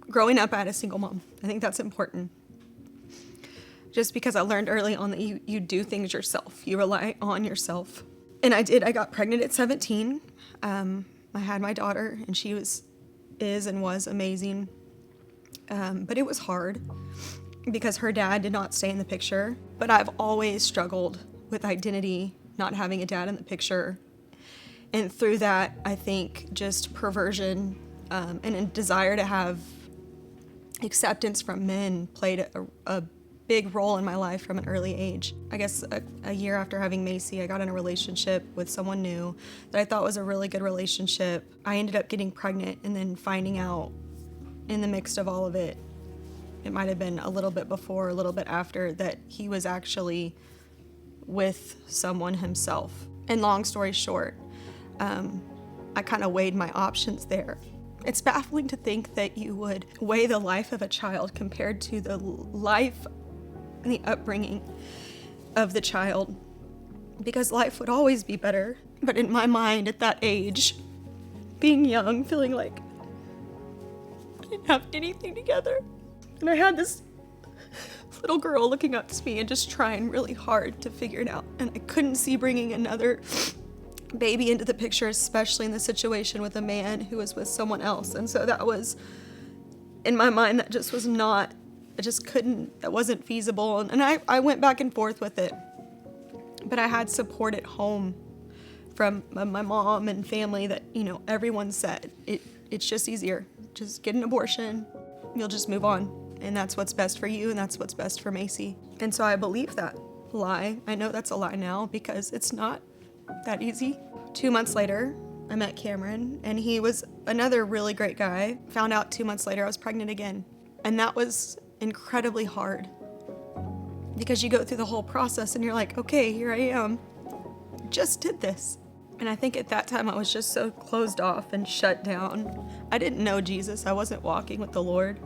growing up, I had a single mom. I think that's important. Just because I learned early on that you do things yourself. You rely on yourself. And I did. I got pregnant at 17. I had my daughter, and she is and was amazing. But it was hard because her dad did not stay in the picture. But I've always struggled with identity, not having a dad in the picture. And through that, I think just perversion and a desire to have acceptance from men played a big role in my life from an early age. I guess a year after having Macy, I got in a relationship with someone new that I thought was a really good relationship. I ended up getting pregnant and then finding out in the mix of all of it, it might have been a little bit before, a little bit after, that he was actually with someone himself. And long story short, I kind of weighed my options there. It's baffling to think that you would weigh the life of a child compared to the life and the upbringing of the child, because life would always be better. But in my mind at that age, being young, feeling like I didn't have anything together, and I had this little girl looking up to me and just trying really hard to figure it out, and I couldn't see bringing another baby into the picture, especially in the situation with a man who was with someone else. And so that was, in my mind, that just was not, I just couldn't, that wasn't feasible. And I went back and forth with it. But I had support at home from my mom and family that, everyone said, it's just easier. Just get an abortion. You'll just move on. And that's what's best for you, and that's what's best for Macy. And so I believe that lie. I know that's a lie now because it's not that easy. 2 months later, I met Cameron, and he was another really great guy. Found out 2 months later I was pregnant again. And that was incredibly hard because you go through the whole process and you're like, okay, here I am. Just did this. And I think at that time I was just so closed off and shut down. I didn't know Jesus. I wasn't walking with the Lord.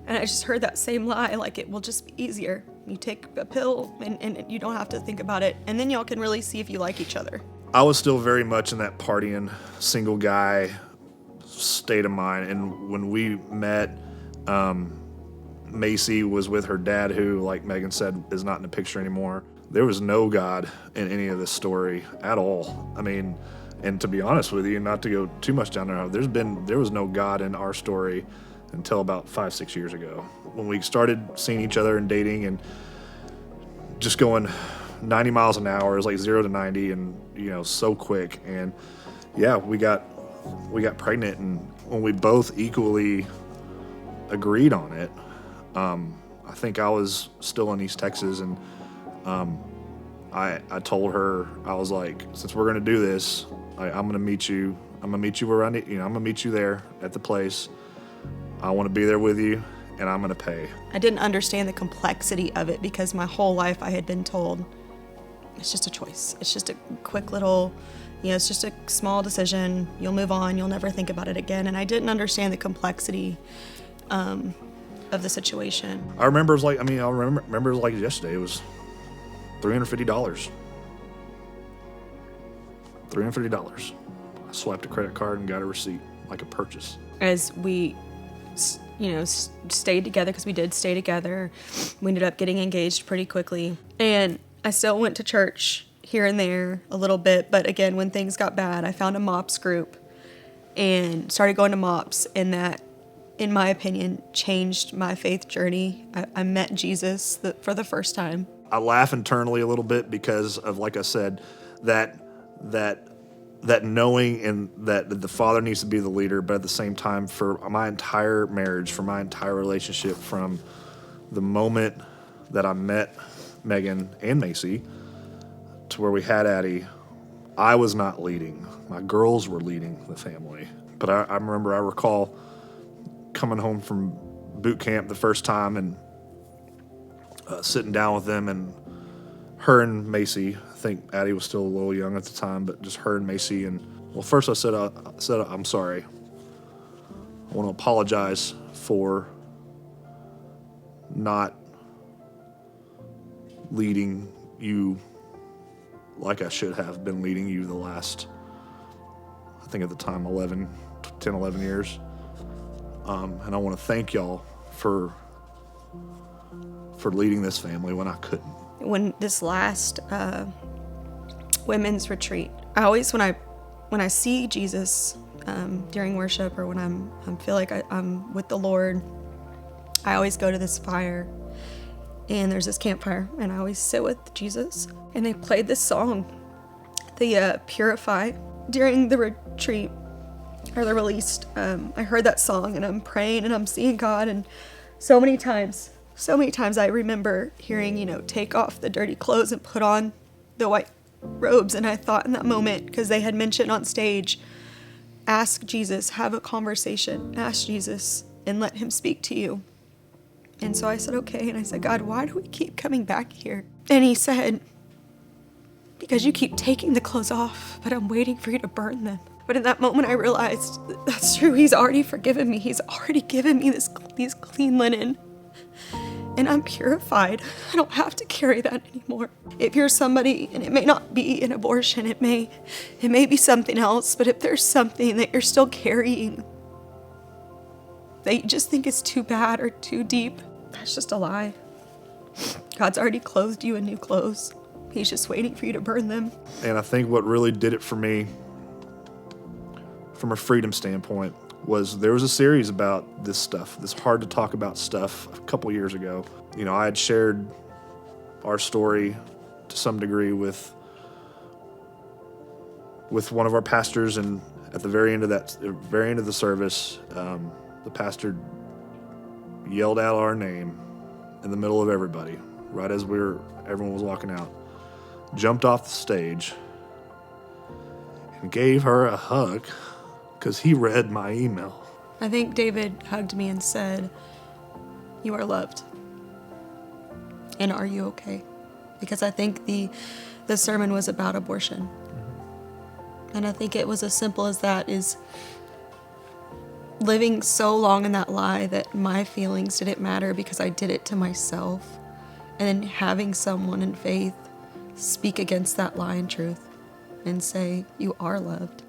And I just heard that same lie, like it will just be easier. You take a pill and you don't have to think about it. And then y'all can really see if you like each other. I was still very much in that partying, single guy state of mind. And when we met, Macy was with her dad, who, like Megan said, is not in the picture anymore. There was no God in any of this story at all. I mean, and to be honest with you, not to go too much down there, there was no God in our story until about 5-6 years ago, when we started seeing each other and dating and just going 90 miles an hour. It was like 0 to 90 and, so quick. And yeah, we got pregnant, and when we both equally agreed on it, I think I was still in East Texas, and I told her, I was like, since we're going to do this, I'm going to meet you where I'm going to meet you there at the place. I want to be there with you, and I'm going to pay. I didn't understand the complexity of it because my whole life I had been told it's just a choice. It's just a quick little, it's just a small decision. You'll move on. You'll never think about it again. And I didn't understand the complexity of the situation. I remember it was like, remember it was like yesterday. It was $350. $350. I swiped a credit card and got a receipt, like a purchase. As we stayed together, because we did stay together. We ended up getting engaged pretty quickly. And I still went to church here and there a little bit. But again, when things got bad, I found a MOPS group and started going to MOPS. And that, in my opinion, changed my faith journey. I met Jesus for the first time. I laugh internally a little bit because of, like I said, that knowing and that the father needs to be the leader, but at the same time, for my entire marriage, for my entire relationship, from the moment that I met Megan and Macy to where we had Addie, I was not leading. My girls were leading the family. But I recall coming home from boot camp the first time and sitting down with them, and her and Macy, I think Addie was still a little young at the time, but just her and Macy. And well, first I said, I'm sorry. I want to apologize for not leading you like I should have been leading you the last, I think at the time, 11 years. And I want to thank y'all for leading this family when I couldn't. When this last women's retreat, I always, when I see Jesus during worship, or when I feel like I'm with the Lord, I always go to this fire, and there's this campfire, and I always sit with Jesus. And they played this song, the Purify, during the retreat, or the released. I heard that song, and I'm praying, and I'm seeing God, and so many times I remember hearing, take off the dirty clothes and put on the white robes. And I thought in that moment, because they had mentioned on stage, ask Jesus, have a conversation, ask Jesus, and let him speak to you. And so I said, okay. And I said, God, why do we keep coming back here? And he said, because you keep taking the clothes off, but I'm waiting for you to burn them. But in that moment, I realized that's true. He's already forgiven me. He's already given me these clean linen. And I'm purified. I don't have to carry that anymore. If you're somebody, and it may not be an abortion, it may be something else, but if there's something that you're still carrying that you just think is too bad or too deep, that's just a lie. God's already clothed you in new clothes. He's just waiting for you to burn them. And I think what really did it for me, from a freedom standpoint, was there was a series about this stuff, this hard to talk about stuff, a couple years ago. I had shared our story to some degree with one of our pastors, and at the very end of the service, the pastor yelled out our name in the middle of everybody, right as everyone was walking out, jumped off the stage, and gave her a hug, because he read my email. I think David hugged me and said, "You are loved. And are you okay?" Because I think the sermon was about abortion. Mm-hmm. And I think it was as simple as that, is living so long in that lie that my feelings didn't matter because I did it to myself. And then having someone in faith speak against that lie and truth and say, you are loved.